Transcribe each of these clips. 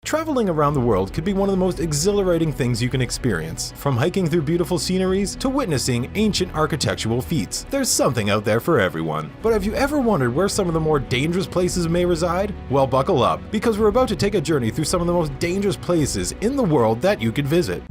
Traveling around the world could be one of the most exhilarating things you can experience. From hiking through beautiful sceneries to witnessing ancient architectural feats, there's something out there for everyone. But have you ever wondered where some of the more dangerous places may reside? Well, buckle up, because we're about to take a journey through some of the most dangerous places in the world that you could visit.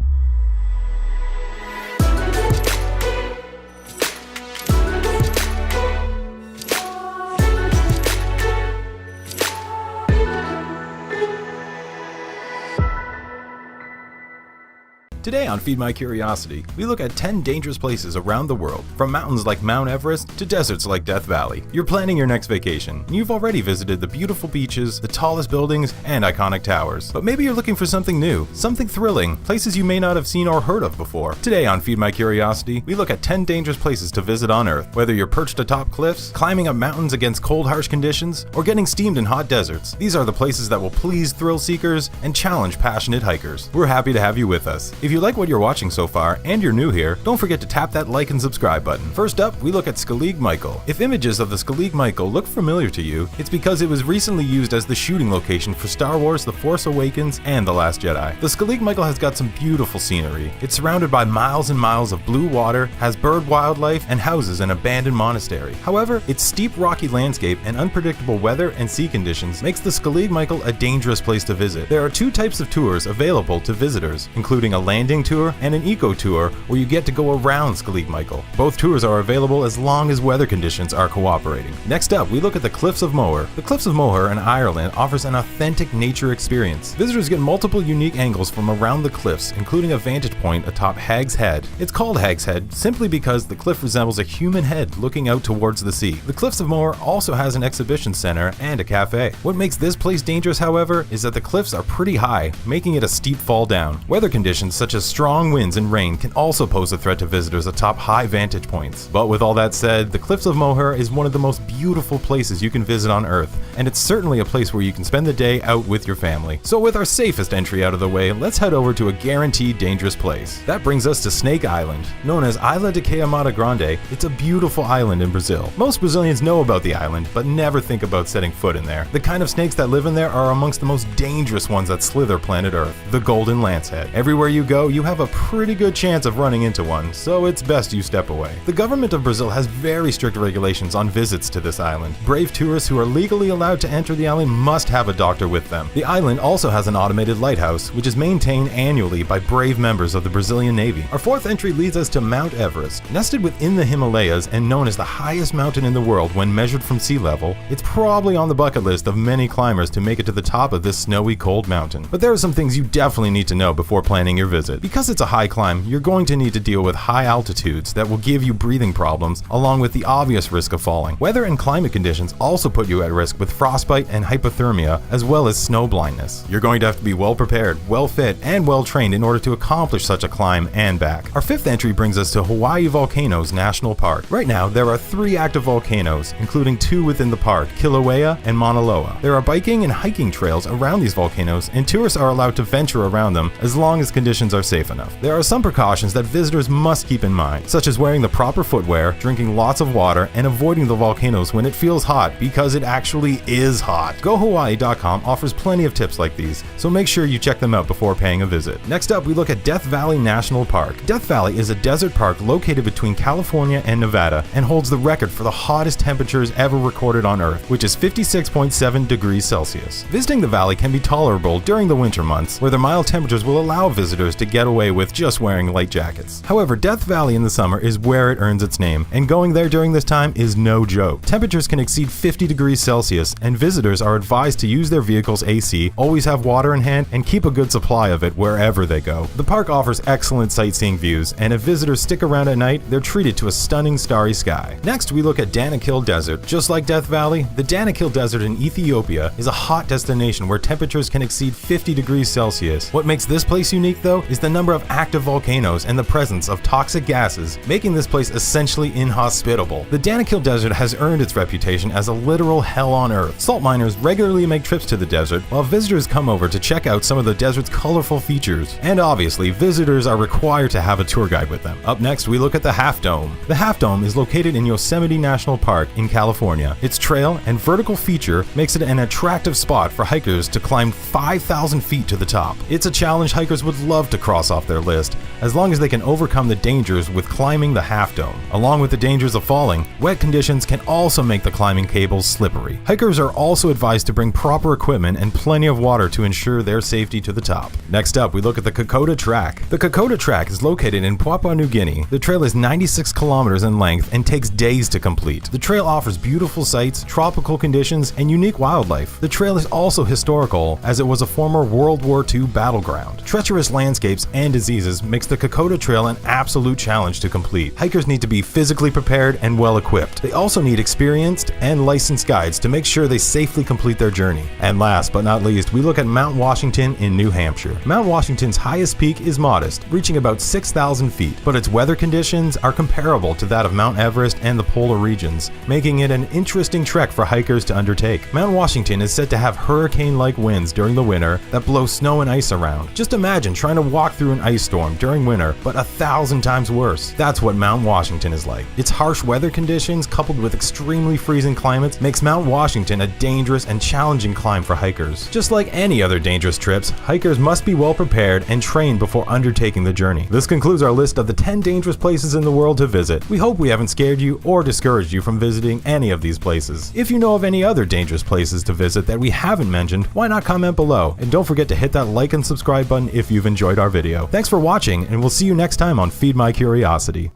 Today on Feed My Curiosity, we look at 10 dangerous places around the world, from mountains like Mount Everest to deserts like Death Valley. You're planning your next vacation, and you've already visited the beautiful beaches, the tallest buildings, and iconic towers. But maybe you're looking for something new, something thrilling, places you may not have seen or heard of before. Today on Feed My Curiosity, we look at 10 dangerous places to visit on Earth. Whether you're perched atop cliffs, climbing up mountains against cold, harsh conditions, or getting steamed in hot deserts, these are the places that will please thrill seekers and challenge passionate hikers. We're happy to have you with us. If you like what you're watching so far and you're new here, don't forget to tap that like and subscribe button. First up, we look at Skellig Michael. If images of the Skellig Michael look familiar to you, it's because it was recently used as the shooting location for Star Wars: The Force Awakens and The Last Jedi. The Skellig Michael has got some beautiful scenery. It's surrounded by miles and miles of blue water, has bird wildlife, and houses an abandoned monastery. However, its steep rocky landscape and unpredictable weather and sea conditions makes the Skellig Michael a dangerous place to visit. There are two types of tours available to visitors, including a landing tour and an eco tour where you get to go around Skellig Michael. Both tours are available as long as weather conditions are cooperating. Next up, we look at the Cliffs of Moher. The Cliffs of Moher in Ireland offers an authentic nature experience. Visitors get multiple unique angles from around the cliffs, including a vantage point atop Hag's Head. It's called Hag's Head simply because the cliff resembles a human head looking out towards the sea. The Cliffs of Moher also has an exhibition center and a cafe. What makes this place dangerous, however, is that the cliffs are pretty high, making it a steep fall down. Weather conditions such as strong winds and rain can also pose a threat to visitors atop high vantage points. But with all that said, the Cliffs of Moher is one of the most beautiful places you can visit on Earth, and it's certainly a place where you can spend the day out with your family. So with our safest entry out of the way, let's head over to a guaranteed dangerous place. That brings us to Snake Island. Known as Ilha de Queimada Grande, it's a beautiful island in Brazil. Most Brazilians know about the island, but never think about setting foot in there. The kind of snakes that live in there are amongst the most dangerous ones that slither planet Earth, the golden lancehead. Everywhere you go, you have a pretty good chance of running into one, so it's best you step away. The government of Brazil has very strict regulations on visits to this island. Brave tourists who are legally allowed to enter the island must have a doctor with them. The island also has an automated lighthouse, which is maintained annually by brave members of the Brazilian Navy. Our fourth entry leads us to Mount Everest. Nested within the Himalayas and known as the highest mountain in the world when measured from sea level, it's probably on the bucket list of many climbers to make it to the top of this snowy, cold mountain. But there are some things you definitely need to know before planning your visit. Because it's a high climb, you're going to need to deal with high altitudes that will give you breathing problems, along with the obvious risk of falling. Weather and climate conditions also put you at risk with frostbite and hypothermia, as well as snow blindness. You're going to have to be well prepared, well fit, and well trained in order to accomplish such a climb and back. Our fifth entry brings us to Hawaii Volcanoes National Park. Right now, there are 3 active volcanoes, including 2 within the park, Kilauea and Mauna Loa. There are biking and hiking trails around these volcanoes, and tourists are allowed to venture around them as long as conditions are safe enough. There are some precautions that visitors must keep in mind, such as wearing the proper footwear, drinking lots of water, and avoiding the volcanoes when it feels hot, because it actually is hot. GoHawaii.com offers plenty of tips like these, so make sure you check them out before paying a visit. Next up, we look at Death Valley National Park. Death Valley is a desert park located between California and Nevada and holds the record for the hottest temperatures ever recorded on Earth, which is 56.7 degrees Celsius. Visiting the valley can be tolerable during the winter months, where the mild temperatures will allow visitors to get away with just wearing light jackets. However, Death Valley in the summer is where it earns its name, and going there during this time is no joke. Temperatures can exceed 50 degrees Celsius, and visitors are advised to use their vehicle's AC, always have water in hand, and keep a good supply of it wherever they go. The park offers excellent sightseeing views, and if visitors stick around at night, they're treated to a stunning starry sky. Next, we look at Danakil Desert. Just like Death Valley, the Danakil Desert in Ethiopia is a hot destination where temperatures can exceed 50 degrees Celsius. What makes this place unique, though, is is the number of active volcanoes and the presence of toxic gases, making this place essentially inhospitable. The Danakil Desert has earned its reputation as a literal hell on earth. Salt miners regularly make trips to the desert, while visitors come over to check out some of the desert's colorful features. And obviously, visitors are required to have a tour guide with them. Up next, we look at the Half Dome. The Half Dome is located in Yosemite National Park in California. Its trail and vertical feature makes it an attractive spot for hikers to climb 5,000 feet to the top. It's a challenge hikers would love to cross off their list, as long as they can overcome the dangers with climbing the Half Dome. Along with the dangers of falling, wet conditions can also make the climbing cables slippery. Hikers are also advised to bring proper equipment and plenty of water to ensure their safety to the top. Next up, we look at the Kokoda Track. The Kokoda Track is located in Papua New Guinea. The trail is 96 kilometers in length and takes days to complete. The trail offers beautiful sights, tropical conditions, and unique wildlife. The trail is also historical, as it was a former World War II battleground. Treacherous landscapes and diseases makes the Kokoda Trail an absolute challenge to complete. Hikers need to be physically prepared and well equipped. They also need experienced and licensed guides to make sure they safely complete their journey. And last but not least, we look at Mount Washington in New Hampshire. Mount Washington's highest peak is modest, reaching about 6,000 feet, but its weather conditions are comparable to that of Mount Everest and the polar regions, making it an interesting trek for hikers to undertake. Mount Washington is said to have hurricane-like winds during the winter that blow snow and ice around. Just imagine trying to walk through an ice storm during winter, but 1,000 times worse. That's what Mount Washington is like. Its harsh weather conditions, coupled with extremely freezing climates, makes Mount Washington a dangerous and challenging climb for hikers. Just like any other dangerous trips, hikers must be well prepared and trained before undertaking the journey. This concludes our list of the 10 dangerous places in the world to visit. We hope we haven't scared you or discouraged you from visiting any of these places. If you know of any other dangerous places to visit that we haven't mentioned, why not comment below? And don't forget to hit that like and subscribe button if you've enjoyed our video. Thanks for watching, and we'll see you next time on Feed My Curiosity.